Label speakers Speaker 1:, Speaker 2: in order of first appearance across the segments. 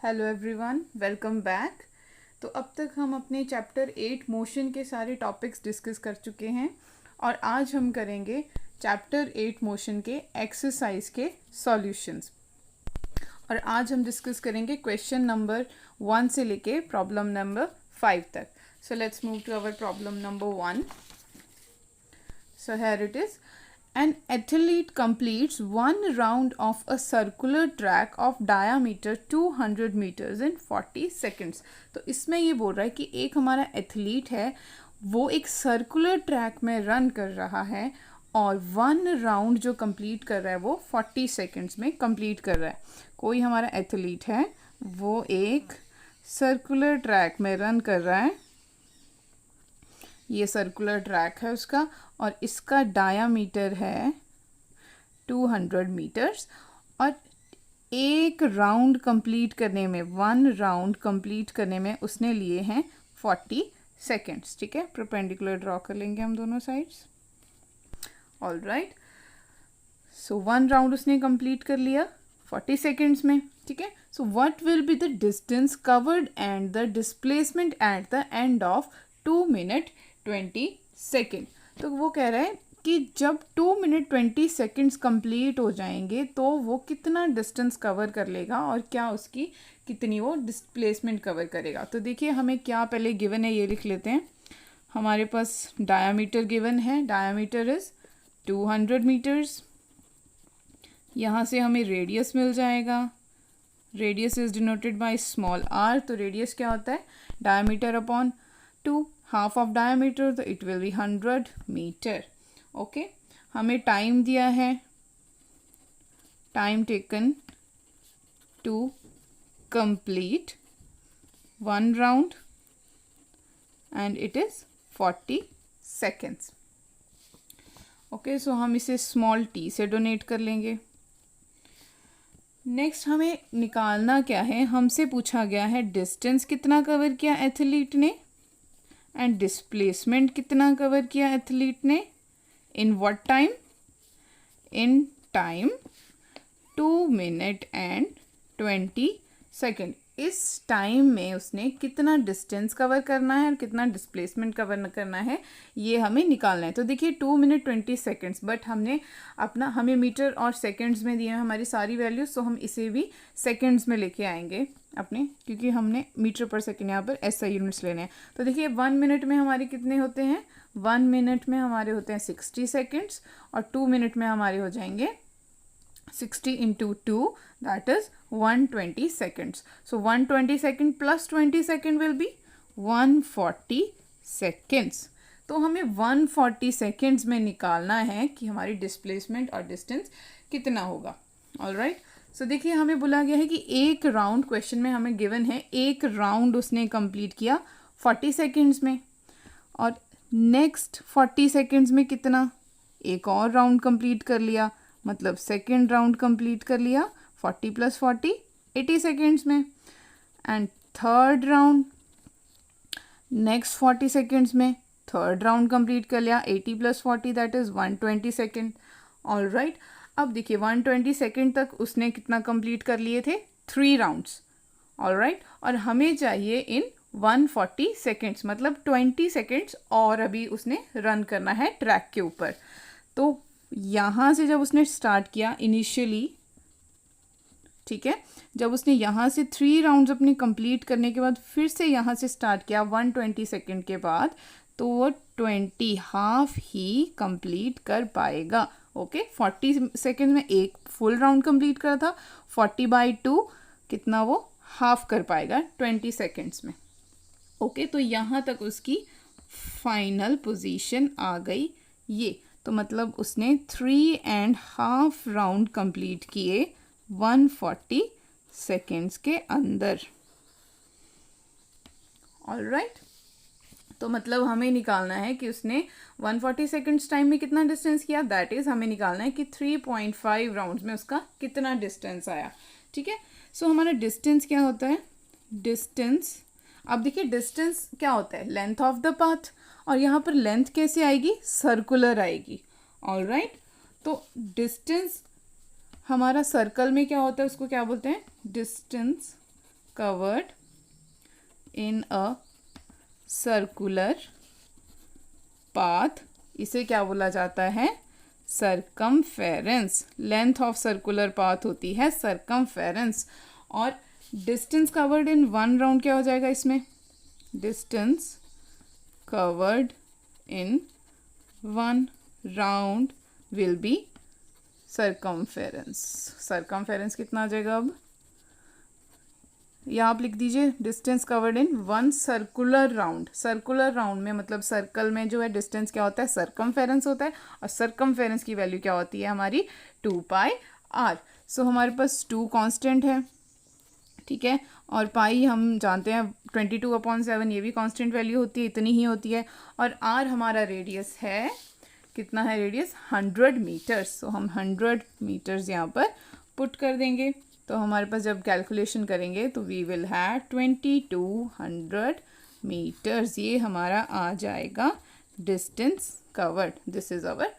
Speaker 1: Hello everyone, welcome back. तो अब तक हम अपने चैप्टर 8 मोशन के सारे टॉपिक्स डिस्कस कर चुके हैं और आज हम करेंगे चैप्टर 8 मोशन के एक्सरसाइज के सॉल्यूशंस। और आज हम डिस्कस करेंगे क्वेश्चन नंबर 1 से लेके प्रॉब्लम नंबर 5 तक। So let's move to our problem number 1। So here it is. An athlete completes one round of a circular track of diameter 200 meters in 40 seconds. तो इसमें ये बोल रहा है कि एक हमारा एथलीट है, वो एक सर्कुलर ट्रैक में रन कर रहा है और 1 राउंड जो कंप्लीट कर रहा है वो 40 सेकंड्स में कंप्लीट कर रहा है। कोई हमारा एथलीट है, वो एक सर्कुलर ट्रैक में रन कर रहा है, ये सर्कुलर ट्रैक है उसका, और इसका डायामीटर है 200 मीटर्स और एक राउंड कंप्लीट करने में 1 राउंड कंप्लीट करने में उसने लिए हैं 40 सेकेंड्स। ठीक है, परपेंडिकुलर ड्रॉ कर लेंगे हम दोनों साइड्स। ऑल राइट, सो 1 राउंड उसने कंप्लीट कर लिया 40 सेकेंड्स में। ठीक है, so what will be the distance covered and the displacement at the end of 2 minute 20 second. तो वो कह रहा है कि जब 2 मिनट 20 सेकेंड्स कंप्लीट हो जाएंगे तो वो कितना डिस्टेंस कवर कर लेगा और क्या उसकी कितनी वो डिस्प्लेसमेंट कवर करेगा। तो देखिए हमें क्या पहले गिवन है ये लिख लेते हैं। हमारे पास डायामीटर गिवन है, डायामीटर इज़ 200 मीटर्स। यहाँ से हमें रेडियस मिल जाएगा, radius is denoted by small r। तो रेडियस क्या होता है, diameter upon 2, half of diameter, तो it will be 100 metre. Okay, हमें टाइम दिया है, time taken to complete 1 round and it is 40 seconds. Okay, so हम इसे स्मॉल t से डोनेट कर लेंगे। नेक्स्ट हमें निकालना क्या है, हमसे पूछा गया है डिस्टेंस कितना कवर किया एथलीट ने एंड डिस्प्लेसमेंट कितना कवर किया एथलीट ने, in what time, in time 2 minute and 20 second. इस टाइम में उसने कितना डिस्टेंस कवर करना है और कितना डिस्प्लेसमेंट कवर करना है, ये हमें निकालना है। तो देखिए 2 मिनट 20 सेकेंड्स, बट हमने अपना हमें मीटर और सेकेंड्स में दिए हैं हमारी सारी वैल्यूज, तो हम इसे भी सेकेंड्स में लेके आएंगे अपने, क्योंकि हमने मीटर पर सेकेंड यहाँ पर SI यूनिट्स लेने हैं। तो देखिए 1 मिनट में हमारे कितने होते हैं, 1 मिनट में हमारे होते हैं 60 सेकेंड्स और 2 मिनट में हमारे हो जाएंगे 60 into 2, that is 120 seconds. So 120 second plus 20 second will be 140 seconds. तो हमें 140 सेकेंड्स में निकालना है कि हमारी डिस्प्लेसमेंट और डिस्टेंस कितना होगा। ऑल राइट, सो देखिए हमें बोला गया है कि एक राउंड, क्वेश्चन में हमें गिवन है एक राउंड उसने कंप्लीट किया 40 सेकेंड्स में, और नेक्स्ट 40 सेकेंड्स में कितना, एक और राउंड कंप्लीट कर लिया, मतलब सेकेंड राउंड कंप्लीट कर लिया 40 + 40 80 सेकेंड्स में, and third round next 40 seconds में थर्ड राउंड कंप्लीट कर लिया 80 + 40 that is 120 second. All right, अब देखिए 120 सेकेंड तक उसने कितना कंप्लीट कर लिए थे, 3 राउंड्स। ऑल राइट, और हमें चाहिए इन 140 सेकेंड्स, मतलब 20 सेकेंड्स और अभी उसने रन करना है ट्रैक के ऊपर। तो यहाँ से जब उसने स्टार्ट किया इनिशियली, ठीक है, जब उसने यहाँ से 3 राउंड्स अपने कंप्लीट करने के बाद फिर से यहाँ से स्टार्ट किया 120 सेकेंड के बाद, तो वो 20 हाफ ही कंप्लीट कर पाएगा। ओके, 40 सेकेंड में एक फुल राउंड कंप्लीट करा था, 40/2 कितना वो हाफ कर पाएगा 20 सेकेंड्स में। ओके, तो यहाँ तक उसकी फाइनल पोजीशन आ गई ये। तो मतलब उसने 3.5 राउंड कंप्लीट किए 140 सेकेंड्स के अंदर। ऑल राइट, तो मतलब हमें निकालना है कि उसने 140 सेकेंड्स टाइम में कितना डिस्टेंस किया, दैट इज़ हमें निकालना है कि 3.5 राउंड्स में उसका कितना डिस्टेंस आया। ठीक है, सो हमारा डिस्टेंस क्या होता है, डिस्टेंस, अब देखिए डिस्टेंस क्या होता है, लेंथ ऑफ द पाथ, और यहाँ पर लेंथ कैसे आएगी, सर्कुलर आएगी। ऑल राइट, तो डिस्टेंस हमारा सर्कल में क्या होता है, उसको क्या बोलते हैं, distance covered in a circular path, इसे क्या बोला जाता है? circumference. Length of circular path होती है circumference. और distance covered in one round क्या हो जाएगा इसमें? Distance covered in one round will be circumference. circumference कितना आ जाएगा? अब यहाँ आप लिख दीजिए distance covered in one circular round. Circular round में मतलब सर्कल में जो है डिस्टेंस क्या होता है? सर्कमफेरेंस होता है. और सर्कमफेरेंस की वैल्यू क्या होती है हमारी? 2πr. सो हमारे पास 2 कांस्टेंट है, ठीक है. और पाई हम जानते हैं 22/7, ये भी कांस्टेंट वैल्यू होती है, इतनी ही होती है. और r हमारा रेडियस है, कितना है रेडियस? 100 मीटर्स. सो हम 100 मीटर्स यहाँ पर पुट कर देंगे. तो हमारे पास जब कैलकुलेशन करेंगे तो वी विल हैव 2200 मीटर्स. ये हमारा आ जाएगा distance covered. This is our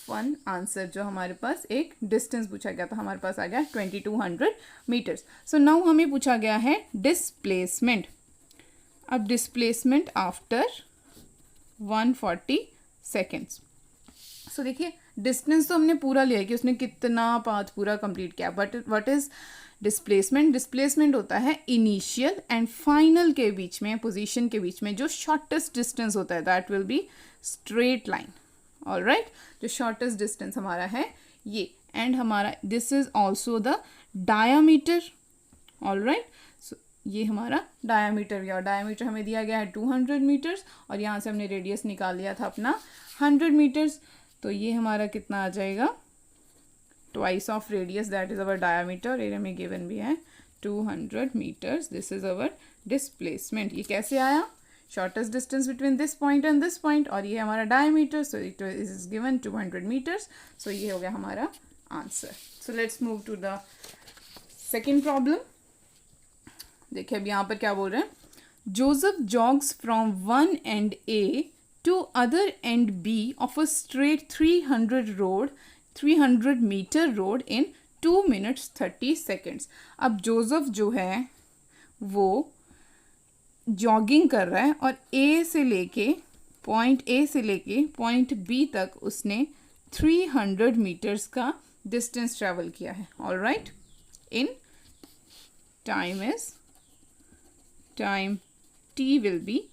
Speaker 1: one answer. जो हमारे पास एक डिस्टेंस पूछा गया था, हमारे पास आ गया 2200 मीटर्स. सो नाउ हमें पूछा गया है डिस्प्लेसमेंट. अब डिस्प्लेसमेंट आफ्टर 140 सेकेंड्स. सो देखिए डिस्टेंस तो हमने पूरा लिया है कि उसने कितना पाथ पूरा कंप्लीट किया. But what is displacement? Displacement होता है इनिशियल एंड फाइनल के बीच में, पोजीशन के बीच में जो शॉर्टेस्ट डिस्टेंस होता है, that will be straight line. Alright, जो शॉर्टेस्ट डिस्टेंस हमारा है ये. एंड हमारा this is also the diameter. Alright, so ये हमारा डायामीटर गया. और डायामीटर हमें दिया गया है 200 मीटर्स. और यहाँ से हमने रेडियस निकाल लिया था अपना 100 मीटर्स. तो ये हमारा कितना आ जाएगा? Twice of radius, that is our diameter. Area में गिवन भी है 200 metres. This is our displacement. ये कैसे आया? Shortest distance between this point and this point. और ये हमारा diameter. So it is given 200 metres. So ये हो गया हमारा answer. So let's move to the second problem. देखिए अब यहाँ पर क्या बोल रहे हैं? Joseph jogs from one end A to other end B of a straight 300 meter road in 2 minutes 30 seconds. अब जोसेफ जो है वो जॉगिंग कर रहा है और A से लेके पॉइंट B तक उसने 300 मीटर्स का डिस्टेंस ट्रेवल किया है. Alright, in time T will be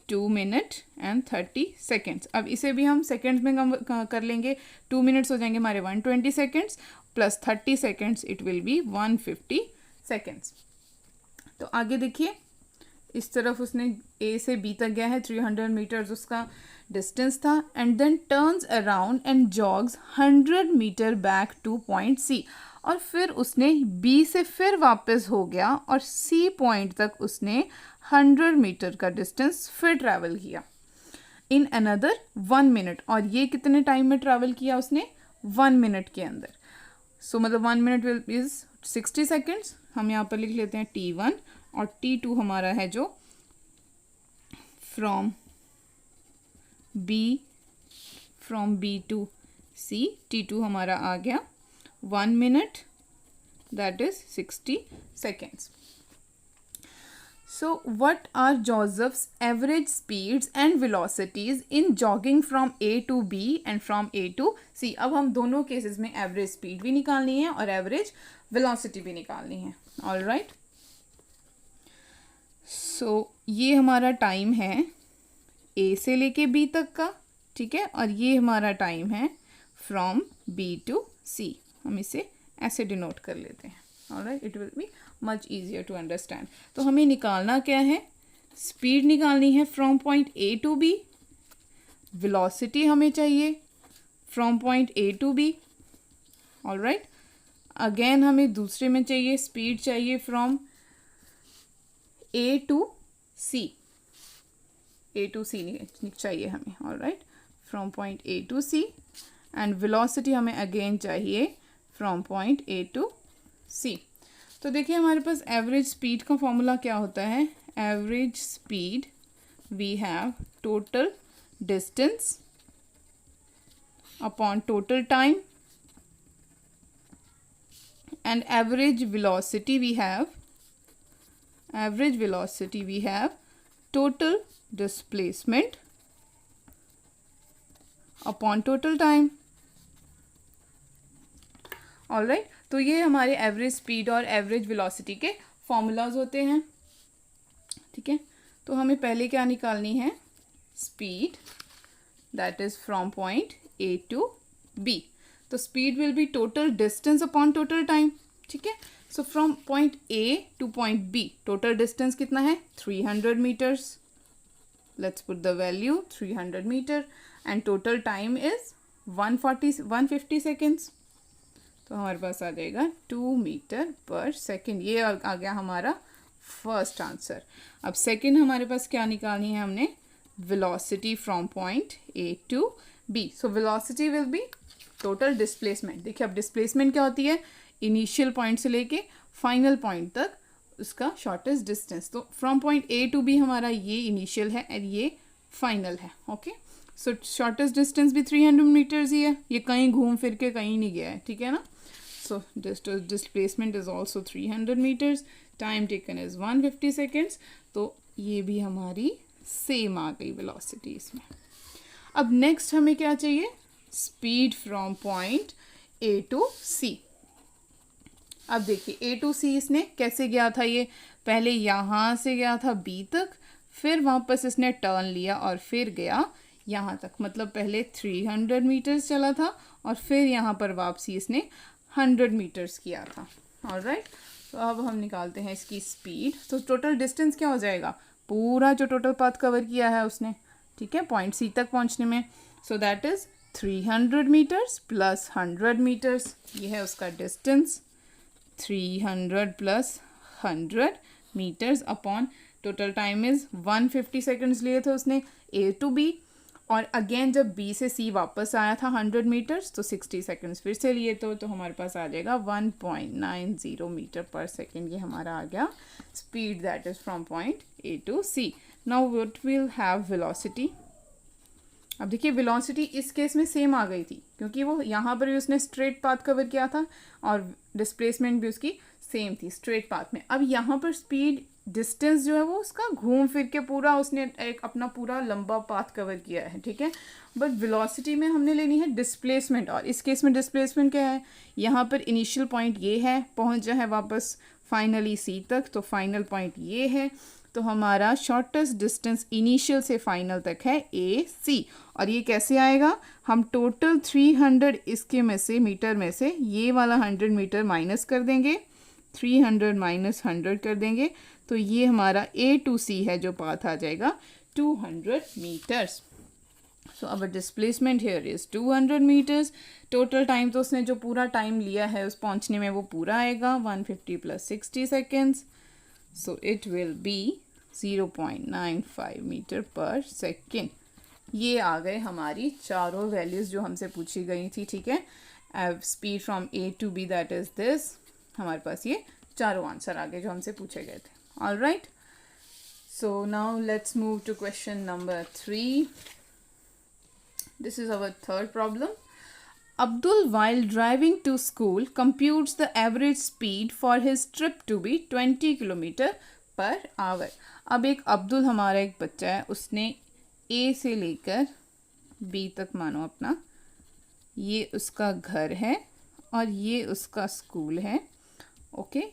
Speaker 1: 2 minute and 30 seconds. अब इसे भी हम सेकेंड्स में कर लेंगे. 2 मिनट्स हो जाएंगे हमारे 120 seconds plus 30 seconds, it will B 150 seconds. तो आगे देखिए, इस तरफ उसने A से B तक गया है, 300 मीटर्स उसका डिस्टेंस था. And then turns around and jogs 100 metre back to point C. और फिर उसने B से फिर वापस हो गया और C पॉइंट तक उसने 100 मीटर का डिस्टेंस फिर ट्रैवल किया इन अनदर 1 मिनट. और ये कितने टाइम में ट्रैवल किया उसने? 1 मिनट के अंदर. सो मतलब 1 मिनट विल इज 60 सेकेंड्स. हम यहाँ पर लिख लेते हैं T1 और T2 हमारा है जो from B to C. T2 हमारा आ गया 1 minute, that is 60 seconds. So what are Joseph's average speeds and velocities in jogging from A to B and from A to C? अब हम दोनों केसेस में एवरेज स्पीड भी निकालनी है और एवरेज वेलोसिटी भी निकालनी है. ऑलराइट, सो ये हमारा टाइम है A से लेके B तक का, ठीक है. और ये हमारा टाइम है फ्रॉम B टू C. हम इसे ऐसे डिनोट कर लेते हैं. Alright, it will be much easier to understand. तो हमें निकालना क्या है? स्पीड निकालनी है from point A to B. Velocity हमें चाहिए from point A to B. Alright, again हमें दूसरे में चाहिए स्पीड चाहिए from A to C. A to C चाहिए हमें. Alright, from point A to C. And velocity हमें अगेन चाहिए from point A to C. तो देखिए हमारे पास एवरेज स्पीड का फॉर्मूला क्या होता है? Average speed we have total distance upon total time and average velocity we have average velocity we have total displacement upon total time. Alright, तो ये हमारे एवरेज स्पीड और एवरेज वेलोसिटी के formulas होते हैं. ठीक है, तो हमें पहले क्या निकालनी है, speed that is from point A to B. तो speed will be total distance upon total time. ठीक है, so from point A to point B total distance कितना है, 300 metres. Let's put the value 300 metre and total time is 150 seconds. तो हमारे पास आ जाएगा 2 metre per second. ये आ गया हमारा फर्स्ट आंसर. अब सेकेंड हमारे पास क्या निकालनी है हमने, velocity from point A to B. So velocity will be total displacement. देखिए अब डिस्प्लेसमेंट क्या होती है, इनिशियल पॉइंट से लेके फाइनल पॉइंट तक उसका शॉर्टेस्ट डिस्टेंस. तो from point A to B हमारा ये इनिशियल है और ये फाइनल है. ओके, सो शॉर्टेस्ट डिस्टेंस भी 300 मीटर्स ही है. ये कहीं घूम फिर के कहीं नहीं गया है. ठीक है ना. So displacement is also 300 meters. Time taken is 150 seconds. तो ये भी हमारी सेम आ गई वेलोसिटी इसमें. अब नेक्स्ट हमें क्या चाहिए, speed from point A to C. अब देखिए ए टू सी इसने कैसे गया था, ये पहले यहाँ से गया था बी तक, फिर वापस इसने टर्न लिया और फिर गया यहाँ तक. मतलब पहले 300 मीटर्स चला था और फिर यहाँ पर वापसी इसने 100 मीटर्स किया था. ऑलराइट, तो अब हम निकालते हैं इसकी स्पीड. तो टोटल डिस्टेंस क्या हो जाएगा, पूरा जो टोटल पाथ कवर किया है उसने. ठीक है, पॉइंट सी तक पहुंचने में. So that is 300 metres plus 100 metres. ये है उसका distance, 300 plus 100 metres upon total time is 150 seconds लिए थे उसने ए टू बी. और अगेन जब बी से सी वापस आया था 100 मीटर्स तो 60 सेकेंड्स फिर से लिए तो हमारे पास आ जाएगा 1.90 मीटर पर सेकेंड. ये हमारा आ गया speed that is from point A to C. Now what will have velocity. अब देखिए वेलोसिटी इस केस में सेम आ गई थी क्योंकि वो यहाँ पर भी उसने स्ट्रेट पाथ कवर किया था और डिस्प्लेसमेंट भी उसकी सेम थी स्ट्रेट पाथ में. अब यहाँ पर स्पीड डिस्टेंस जो है वो उसका घूम फिर के पूरा उसने एक अपना पूरा लंबा पाथ कवर किया है. ठीक है, बट वेलोसिटी में हमने लेनी है डिस्प्लेसमेंट. और इस केस में डिस्प्लेसमेंट क्या है, यहाँ पर इनिशियल पॉइंट ये है, पहुँचा है वापस फाइनली सी तक, तो फाइनल पॉइंट ये है. तो हमारा शॉर्टेस्ट डिस्टेंस इनिशियल से फाइनल तक है ए सी. और ये कैसे आएगा, हम टोटल 300 इसके में से मीटर में से ये वाला 100 मीटर माइनस कर देंगे, 300 माइनस 100 कर देंगे, तो ये हमारा ए टू सी है जो पाथ आ जाएगा 200 metres. So our displacement here is 200 metres. Total time तो उसने जो पूरा टाइम लिया है उस पहुंचने में वो पूरा आएगा 150 plus 60 seconds. So it will be 0.95 metre per second. ये आ गए हमारी चारों वैल्यूज़ जो हमसे पूछी गई थी. ठीक है, speed from A to B that is this. हमारे पास ये चारों आंसर आ गए जो हमसे पूछे गए थे. All right, so now let's move to question number 3. This is our third problem. Abdul, while driving to school, computes the average speed for his trip to be 20 kilometre per our. अब एक अब्दुल हमारा एक बच्चा है, उसने ए से लेकर B तक मानो अपना, ये उसका घर है और ये उसका स्कूल है. ओके,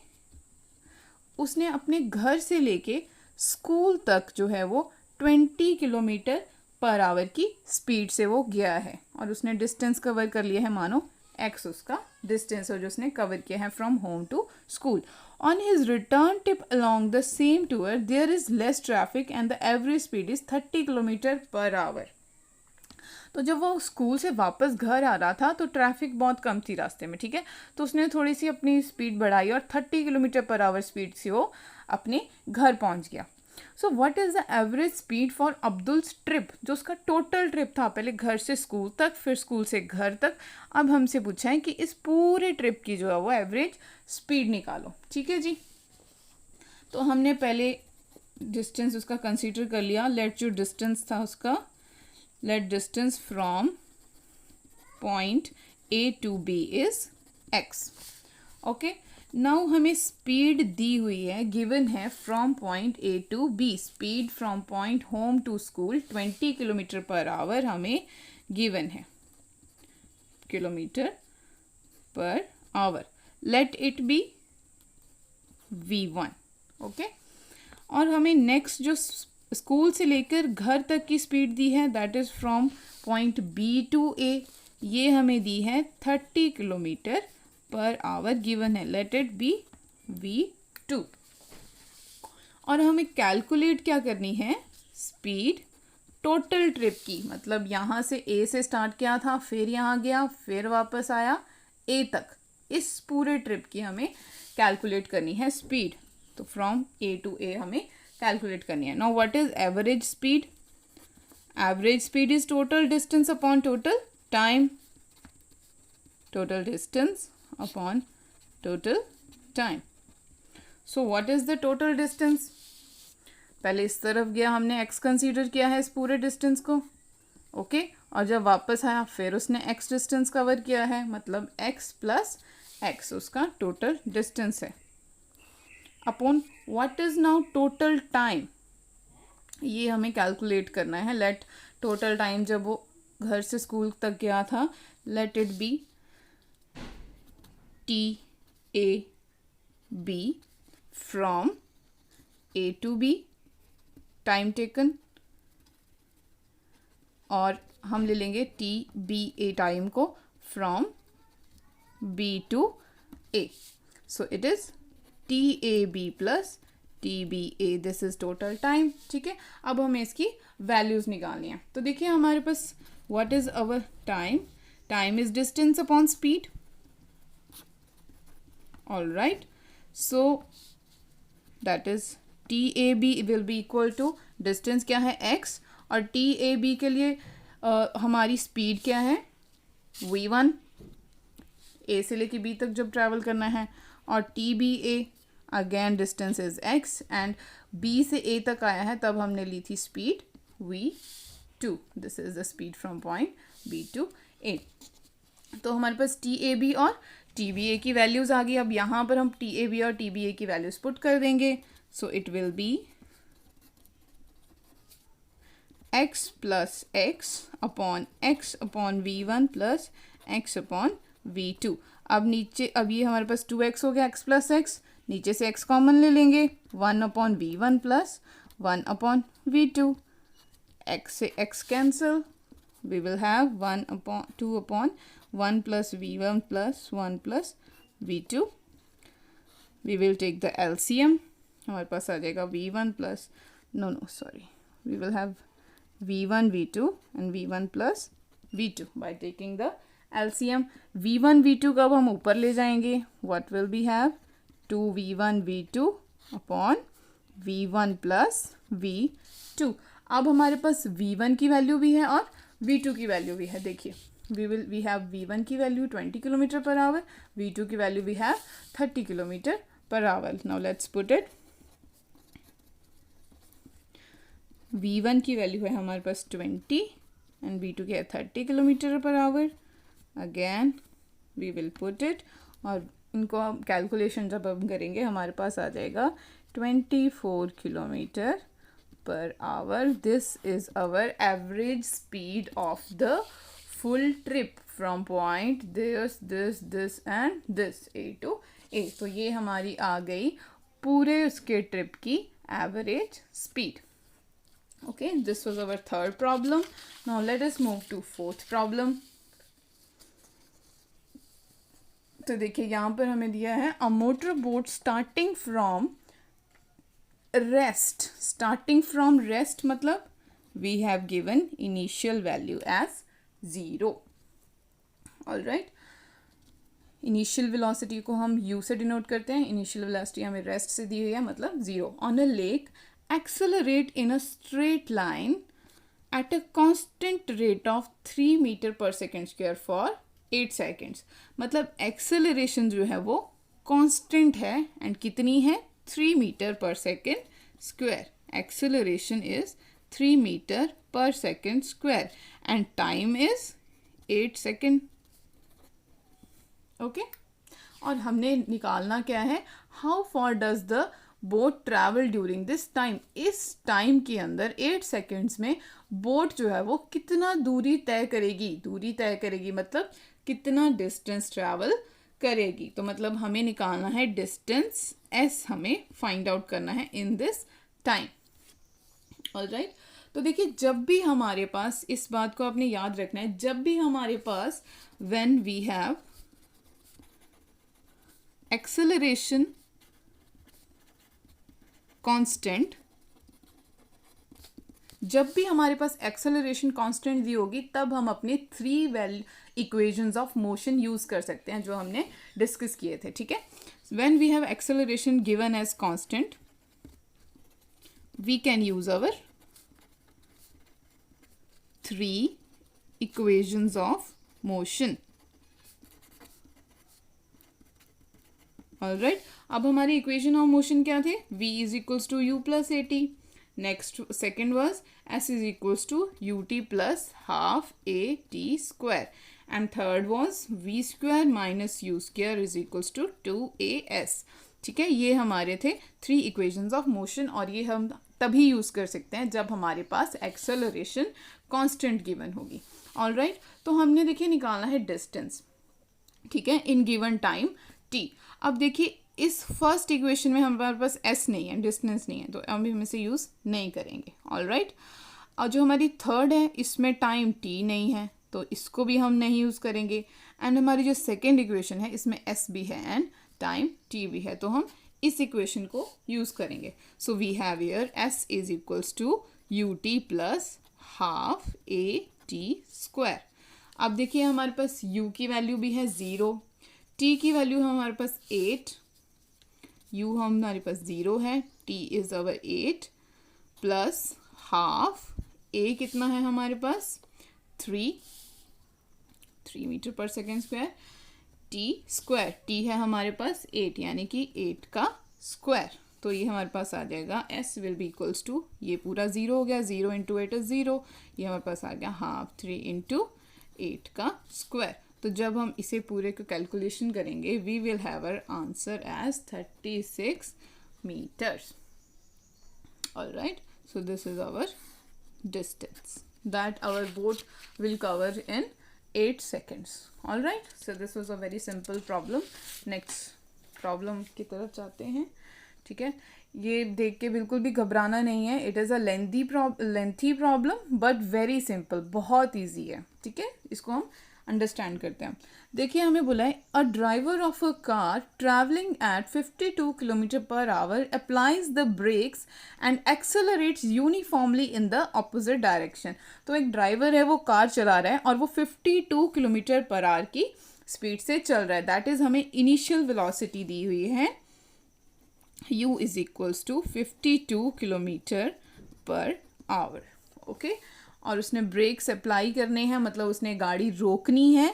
Speaker 1: उसने अपने घर से लेके स्कूल तक जो है वो 20 किलोमीटर पर आवर की स्पीड से वो गया है. और उसने डिस्टेंस कवर कर लिया है, मानो x उसका डिस्टेंस है जो उसने कवर किया है from home to school. On his return trip along the same tour there is less traffic and the average speed is 30 kilometre per hour. तो जब वो स्कूल से वापस घर आ रहा था तो ट्रैफिक बहुत कम थी रास्ते में. ठीक है, तो उसने थोड़ी सी अपनी स्पीड बढ़ाई और 30 किलोमीटर पर आवर स्पीड से वो अपने घर पहुंच गया. So what is the average speed for Abdul's trip, जो उसका टोटल ट्रिप था, पहले घर से स्कूल तक फिर स्कूल से घर तक. अब हमसे पूछा है कि इस पूरे ट्रिप की जो है वो एवरेज स्पीड निकालो. ठीक है जी, तो हमने पहले डिस्टेंस उसका कंसीडर कर लिया. लेट जो डिस्टेंस था उसका, let distance from point A to B is x. Okay, now हमें स्पीड दी हुई है, गिवन है from point A to B, speed from point home to school 20 kilometre per hour हमें गिवन है, kilometre per hour, let it be v1, okay. और हमें next जो स्कूल से लेकर घर तक की स्पीड दी है, that is from point B to A, ये हमें दी है 30 किलोमीटर पर आवर गिवन है, लेट इट बी v2। और हमें कैलकुलेट क्या करनी है, स्पीड टोटल ट्रिप की, मतलब यहाँ से ए से स्टार्ट किया था, फिर यहाँ गया, फिर वापस आया ए तक, इस पूरे ट्रिप की हमें कैलकुलेट करनी है स्पीड। तो फ्रॉम ए टू ए हमें कैलकुलेट करनी है। Now what is average speed? Average speed is total distance upon total time, total distance upon total time. So what is the total distance? पहले इस तरफ गया, हमने x कंसीडर किया है इस पूरे डिस्टेंस को, ओके और जब वापस आया फिर उसने x डिस्टेंस कवर किया है, मतलब x प्लस x उसका टोटल डिस्टेंस है, upon what is now total time, ये हमें कैलकुलेट करना है। लेट टोटल टाइम जब वो घर से स्कूल तक गया था, late it B TAB from A to B time taken, और हम ले लेंगे TBA टाइम को from B to A, so it is TAB plus TBA, this is total time, ठीक है। अब हमें इसकी वैल्यूज निकालनी है, तो देखिए हमारे पास what is our time, time is distance upon speed, all right, so that is TAB will be equal to distance क्या है x, और TAB के लिए हमारी स्पीड क्या है v1, a से लेके b तक जब ट्रैवल करना है, और TBA again distance is x and b से a तक आया है तब हमने ली थी speed v2, this is the speed from point b to a। तो हमारे पास TAB और TBA की वैल्यूज़ आ गई। अब यहाँ पर हम TAB और TBA की वैल्यूज़ पुट कर देंगे, सो it will B x plus x upon v1 plus x upon v2। अब नीचे, अब ये हमारे पास 2x हो गया, x प्लस x, नीचे से x कॉमन ले लेंगे, 1 upon v1 plus 1 upon v2, x से x cancel, we will have 2 upon 1 plus v1 plus 1 plus v2, we will take the LCM, हमारे पास आ जाएगा v1 plus, we will have v1 v2 and v1 plus v2 by taking the LCM। v1 v2 कब हम ऊपर ले जाएंगे, what will we have, 2v1 v2 upon v1 plus v2। अब हमारे पास v1 की वैल्यू भी है और v2 की वैल्यू भी है, देखिए we have v1 की value 20 kilometre per our, v2 की value we have 30 kilometre per our. Now let's put it, v1 की वैल्यू है हमारे पास 20 एंड v2 की है 30 kilometre per hour, again we will put it, और इनको कैलकुलेशन जब हम करेंगे हमारे पास आ जाएगा 24 kilometre per hour. This is our average speed of the full trip from point this and this A to A। तो ये हमारी आ गई पूरे उसके ट्रिप की average speed. Okay, this was our third problem. Now let us move to fourth problem. तो देखिए यहाँ पर हमें दिया है a motor boat starting from rest मतलब we have given initial value as 0, alright। Initial velocity को हम u से डिनोट करते हैं, इनिशियल वेलोसिटी हमें रेस्ट से दी हुई है मतलब 0। On a lake accelerate in a straight line at a constant rate of 3 metre per second square for 8 seconds, मतलब एक्सेलरेशन जो है वो कांस्टेंट है एंड कितनी है 3 metre per second square, acceleration is 3 meter per second square and time is 8 second, okay। और हमने निकालना क्या है, how for does the boat travel during this time. इस टाइम के अंदर 8 सेकेंड्स में बोट जो है वो कितना दूरी तय करेगी, दूरी तय करेगी मतलब कितना डिस्टेंस ट्रैवल करेगी। तो मतलब हमें निकालना है डिस्टेंस एस, हमें फाइंड आउट करना है इन दिस टाइम। ऑलराइट, तो देखिए जब भी हमारे पास, इस बात को आपने याद रखना है, जब भी हमारे पास when we have acceleration constant, जब भी हमारे पास एक्सेलरेशन कांस्टेंट दी होगी तब हम अपने 3 इक्वेशंस ऑफ मोशन यूज कर सकते हैं जो हमने डिस्कस किए थे। ठीक है, when we have acceleration given as constant we can use our 3 equations of motion. Alright, अब हमारी इक्वेशन ऑफ मोशन क्या थे, v is equals to u plus a t, next second was s is equals to u t plus half a t square, and third was v square minus u square is equals to 2as। ठीक है, ये हमारे थे 3 equations of motion, और ये हम तभी use कर सकते हैं जब हमारे पास एक्सेलरेशन कांस्टेंट गिवन होगी। ऑलराइट, तो हमने देखिए निकालना है डिस्टेंस, ठीक है, इन गिवन टाइम t। अब देखिए इस फर्स्ट इक्वेशन में हमारे पास s नहीं है, डिस्टेंस नहीं है, तो अभी हम इसे यूज़ नहीं करेंगे। ऑलराइट, और जो हमारी थर्ड है इसमें टाइम t नहीं है तो इसको भी हम नहीं यूज़ करेंगे, एंड हमारी जो सेकेंड इक्वेशन है इसमें s भी है एंड टाइम t भी है, तो हम इस इक्वेशन को यूज़ करेंगे। So we have here s is equals to u t plus half a t square. अब देखिए हमारे पास u की वैल्यू भी है 0, t की वैल्यू है हमारे पास 8, u हमारे पास 0 है, t is our 8 plus half a कितना है हमारे पास 3 metre per second square, t square, t है हमारे पास 8 यानी कि 8 का स्क्वायर, तो ये हमारे पास आ जाएगा s will be equals to, ये पूरा 0 हो गया, 0 इंटू 8 इज 0, ये हमारे पास आ गया हाफ 3 इंटू 8 का स्क्वायर। तो जब हम इसे पूरे को कैलकुलेशन करेंगे we will have our answer as 36 metres. Alright, so this is our distance that our boat will cover in 8 seconds. Alright, so this was a very simple problem. Next problem की तरफ जाते हैं। ठीक है, ये देख के बिल्कुल भी घबराना नहीं है, it is a lengthy problem but very simple, बहुत ईजी है। ठीक है, इसको हम अंडरस्टैंड करते हैं। देखिए हमें बोला है a driver of a car travelling at 52 kilometre per hour applies the brakes and accelerates uniformly in the opposite direction. तो एक ड्राइवर है वो कार चला रहा है और वो 52 किलोमीटर पर आवर की स्पीड से चल रहा है, दैट इज हमें इनिशियल वेलोसिटी दी हुई है u is equals to 52 kilometre per hour. Okay, और उसने ब्रेक्स अप्लाई करने हैं, मतलब उसने गाड़ी रोकनी है।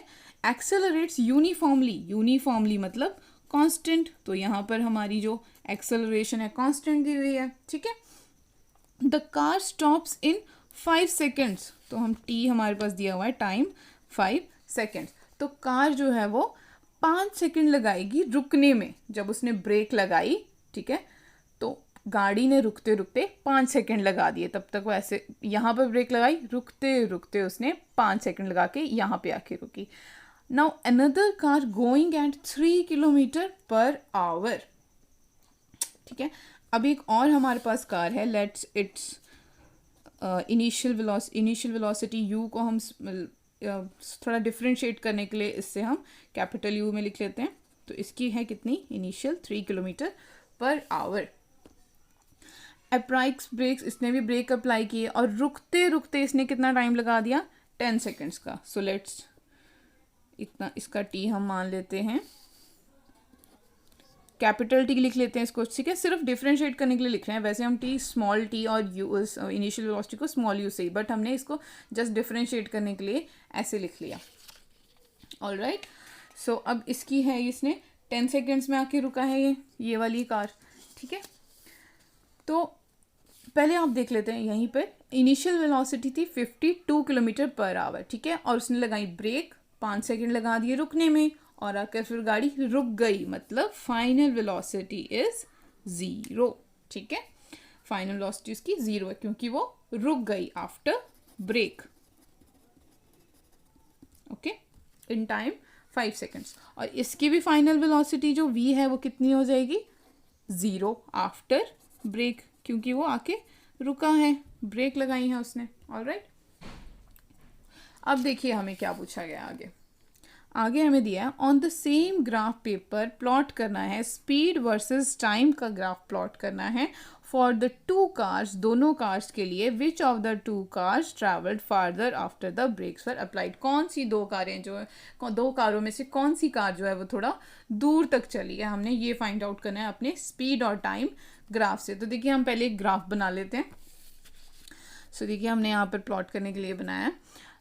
Speaker 1: एक्सेलरेट्स यूनिफॉर्मली मतलब कांस्टेंट, तो यहाँ पर हमारी जो एक्सेलरेशन है कांस्टेंट दी हुई है। ठीक है, the car stops in 5 seconds, तो हम t हमारे पास दिया हुआ है टाइम 5 seconds, तो कार जो है वो 5 सेकेंड लगाएगी रुकने में। जब उसने ब्रेक लगाई, ठीक है, तो गाड़ी ने रुकते रुकते 5 सेकेंड लगा दिए, तब तक वो ऐसे यहाँ पर ब्रेक लगाई, रुकते रुकते उसने 5 सेकेंड लगा के यहाँ पे आके रुकी। Now another car going at 3 kilometre per our. ठीक है, अब एक और हमारे पास कार है, let's it's initial velocity u को हम थोड़ा डिफ्रेंशिएट करने के लिए इससे हम कैपिटल U में लिख लेते हैं। तो इसकी है कितनी initial 3 kilometre per hour. Applies brakes, इसने भी ब्रेक अप्लाई किए और रुकते रुकते इसने कितना टाइम लगा दिया 10 सेकेंड्स का। सो लेट्स इतना इसका t हम मान लेते हैं, कैपिटल T लिख लेते हैं इसको। ठीक है, सिर्फ डिफरेंशिएट करने के लिए लिख रहे हैं, वैसे हम t स्मॉल t और इनिशियल वेलोसिटी को स्मॉल u से ही, बट हमने इसको जस्ट डिफरेंशिएट करने के लिए ऐसे लिख लिया। ऑलराइट, सो अब इसकी है, इसने 10 सेकेंड्स में आके रुका है ये वाली कार। ठीक है, तो पहले आप देख लेते हैं, यहीं पर इनिशियल वेलोसिटी थी 52 किलोमीटर पर आवर। ठीक है, और उसने लगाई ब्रेक, 5 सेकेंड लगा दिए रुकने में, और आकर फिर गाड़ी रुक गई, मतलब फाइनल वेलोसिटी इज 0। ठीक है, फाइनल वेलोसिटी उसकी 0 है क्योंकि वो रुक गई after brake. Okay, in time 5 seconds. और इसकी भी फाइनल वेलोसिटी जो v है वो कितनी हो जाएगी, 0 आफ्टर ब्रेक, क्योंकि वो आके रुका है, ब्रेक लगाई है उसने। ऑलराइट, अब देखिए हमें क्या पूछा गया आगे। आगे हमें दिया है on the same graph paper plot करना है, स्पीड वर्सेस टाइम का ग्राफ प्लॉट करना है फॉर द टू कार्स, दोनों कार्स के लिए, which of the two cars travelled farther after the brakes were applied. कौन सी दो कारें जो है, दो कारों में से कौन सी कार जो है वो थोड़ा दूर तक चली है, हमने ये फाइंड आउट करना है अपने स्पीड और टाइम ग्राफ से। तो देखिए हम पहले एक ग्राफ बना लेते हैं। सो देखिए हमने यहाँ पर प्लॉट करने के लिए बनाया है,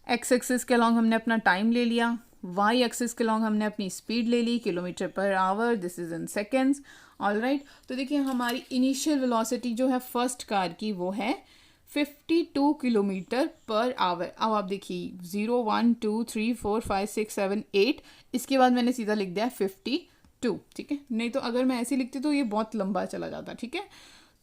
Speaker 1: एक्स एक्सिस के अलॉन्ग हमने अपना टाइम ले लिया, वाई एक्सिस के अलॉन्ग हमने अपनी स्पीड ले ली, kilometre per hour, this is in seconds. Alright, तो देखिए हमारी इनिशियल वेलोसिटी जो है फर्स्ट कार की वो है 52 किलोमीटर पर आवर। अब आप देखिए 0 1 2 3 4 5 6 7 8, इसके बाद मैंने सीधा लिख दिया 52। ठीक है, नहीं तो अगर मैं ऐसे लिखती तो ये बहुत लंबा चला जाता। ठीक है,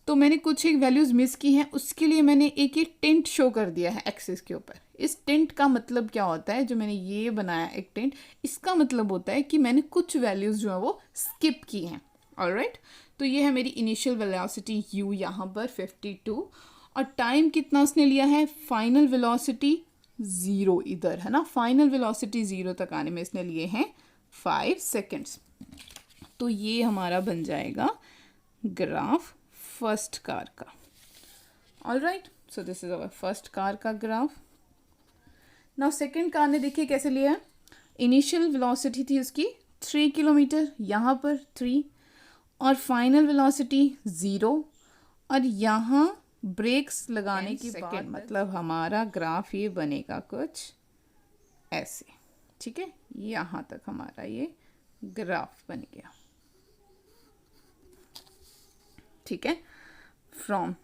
Speaker 1: तो मैंने कुछ एक वैल्यूज़ मिस की हैं, उसके लिए मैंने एक ये टिंट शो कर दिया है एक्सिस के ऊपर। इस टिंट का मतलब क्या होता है, जो मैंने ये बनाया एक टिंट, इसका मतलब होता है कि मैंने कुछ वैल्यूज़ जो है वो स्किप की हैं। ऑलराइट, तो ये है मेरी इनिशियल वेलोसिटी u यहाँ पर 52, और टाइम कितना उसने लिया है, फाइनल वेलोसिटी 0 इधर है ना, फाइनल वेलोसिटी 0 तक आने में इसने लिए हैं 5 सेकेंड्स। तो ये हमारा बन जाएगा ग्राफ फर्स्ट कार का। Alright, so this is our first car का ग्राफ। नाउ सेकेंड कार ने देखिए कैसे लिया है, इनिशियल वेलोसिटी थी उसकी 3 किलोमीटर, यहाँ पर 3, और फाइनल वेलोसिटी 0, और यहाँ ब्रेक्स लगाने की सेकेंड, मतलब हमारा ग्राफ ये बनेगा कुछ ऐसे। ठीक है, यहाँ तक हमारा ये ग्राफ बन गया। ठीक है, from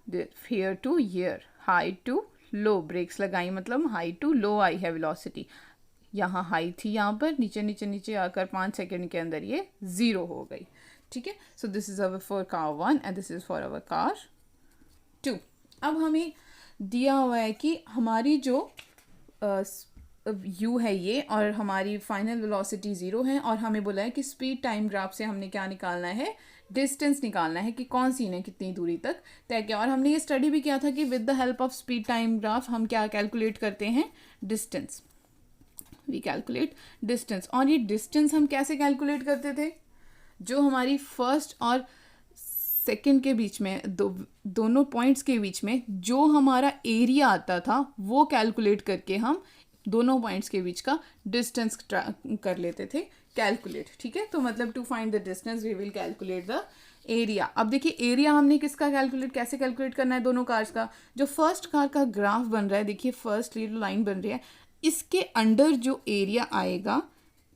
Speaker 1: here to here, high to low, brakes लगाई मतलब हाई टू लो आई है वेलोसिटी। यहाँ हाई थी, यहाँ पर नीचे नीचे नीचे आकर 5 सेकेंड के अंदर ये 0 हो गई। ठीक है, सो this is our for car 1 and this is for our car 2। अब हमें दिया हुआ है कि हमारी जो u है ये, और हमारी फाइनल वेलोसिटी 0 है, और हमें बोला है कि स्पीड टाइम ग्राफ से हमने क्या निकालना है, डिस्टेंस निकालना है कि कौन सी ने कितनी दूरी तक तय किया। और हमने ये स्टडी भी किया था कि with the help of speed time graph हम क्या कैलकुलेट करते हैं, डिस्टेंस। वी कैलकुलेट डिस्टेंस, और ये डिस्टेंस हम कैसे कैलकुलेट करते थे, जो हमारी फर्स्ट और सेकंड के बीच में दोनों पॉइंट्स के बीच में जो हमारा एरिया आता था वो कैलकुलेट करके हम दोनों पॉइंट्स के बीच का डिस्टेंस कर लेते थे कैलकुलेट। ठीक है, तो मतलब to find the distance we will calculate the area. अब देखिए एरिया हमने किसका कैलकुलेट, कैसे कैलकुलेट करना है, दोनों कार्स का। जो फर्स्ट कार का ग्राफ बन रहा है, देखिए फर्स्ट ये लाइन बन रही है, इसके अंडर जो एरिया आएगा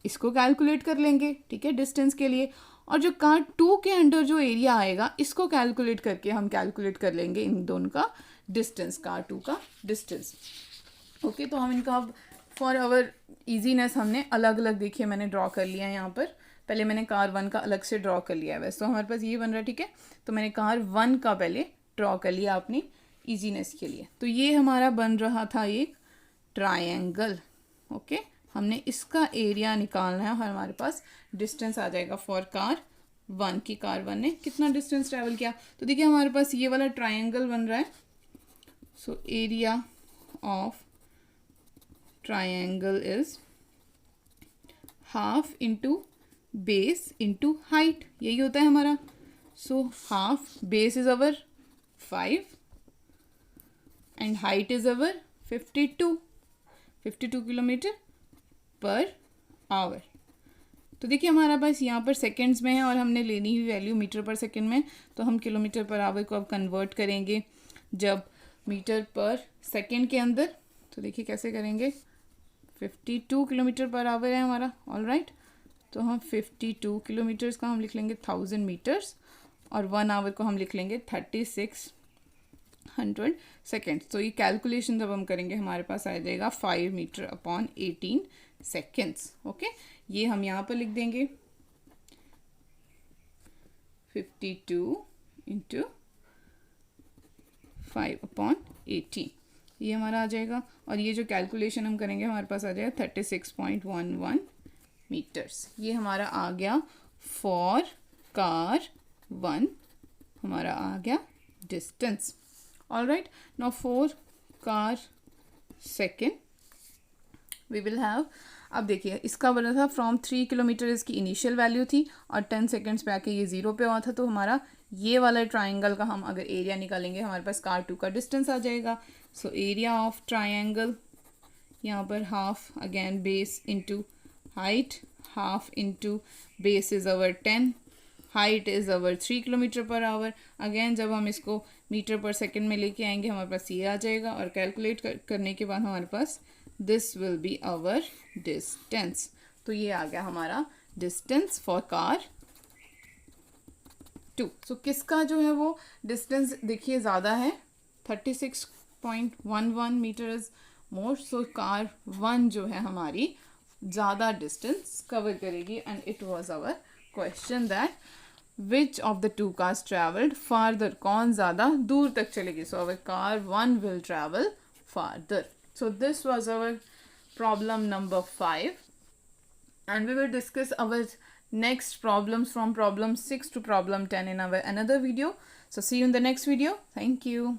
Speaker 1: इसको कैलकुलेट कर लेंगे। ठीक है, डिस्टेंस के लिए। और जो कार 2 के अंडर जो एरिया आएगा इसको कैलकुलेट करके हम कैलकुलेट कर लेंगे इन दोनों का डिस्टेंस, कार 2 का डिस्टेंस। ओके, तो हम इनका फॉर आवर इजीनेस हमने अलग अलग, देखिए मैंने ड्रॉ कर लिया है यहाँ पर। पहले मैंने कार 1 का अलग से ड्रॉ कर लिया है, वैसे तो हमारे पास ये बन रहा है। ठीक है, तो मैंने कार 1 का पहले ड्रॉ कर लिया अपनी इजीनेस के लिए। तो ये हमारा बन रहा था एक ट्रायंगल। ओके, हमने इसका एरिया निकालना है, और हमारे पास डिस्टेंस आ जाएगा फॉर कार 1 की। कार 1 ने कितना डिस्टेंस ट्रैवल किया, तो देखिए हमारे पास ये वाला ट्रायंगल बन रहा है। So area of triangle is half into base into height, यही होता है हमारा। So half, base is our 5 and height is our 52 kilometre per hour. तो देखिए हमारा पास यहाँ पर सेकंड्स में है, और हमने लेनी हुई वैल्यू मीटर पर सेकंड में, तो हम किलोमीटर पर आवर को अब कन्वर्ट करेंगे जब मीटर पर सेकंड के अंदर। तो देखिए कैसे करेंगे, 52 किलोमीटर पर आवर है हमारा। ऑलराइट, तो हम 52 किलोमीटर्स का हम लिख लेंगे 1000 मीटर्स, और 1 आवर को हम लिख लेंगे 3600 सेकेंड्स। तो ये कैलकुलेशन जब हम करेंगे हमारे पास आ जाएगा 5 मीटर अपॉन 18 सेकेंड्स। ओके, ये हम यहाँ पर लिख देंगे 52 इंटू 5/18, ये हमारा आ जाएगा। और ये जो कैलकुलेशन हम करेंगे हमारे पास आ जाएगा 36.11 मीटर्स। ये हमारा आ गया फॉर कार 1, हमारा आ गया distance. Alright, now for car second we will have, अब देखिए इसका बोला था फ्रॉम 3 किलोमीटर इसकी इनिशियल वैल्यू थी और 10 सेकेंड्स पे आके ये 0 पे हुआ था। तो हमारा ये वाला ट्राइंगल का हम अगर एरिया निकालेंगे हमारे पास कार 2 का डिस्टेंस आ जाएगा। सो एरिया ऑफ ट्राइंगल, यहाँ पर half again base into height, half into base is our 10, height is our 3 kilometre per hour. Again जब हम इसको मीटर पर सेकेंड में लेके आएंगे हमारे पास ये आ जाएगा और कैलकुलेट करने के बाद हमारे पास this will be our distance. तो ये आ गया हमारा डिस्टेंस फॉर कार 2। सो किसका जो है वो डिस्टेंस देखिए ज़्यादा है, 36.11 metre is more. So car 1 जो है हमारी ज़्यादा डिस्टेंस कवर करेगी। And it was our question that which of the 2 cars travelled farther, कौन ज़्यादा दूर तक चलेगी। So our car 1 will travel farther. So this was our problem number 5, and we will discuss our next problems from problem 6 to problem 10 in our another video. So see you in the next video. Thank you.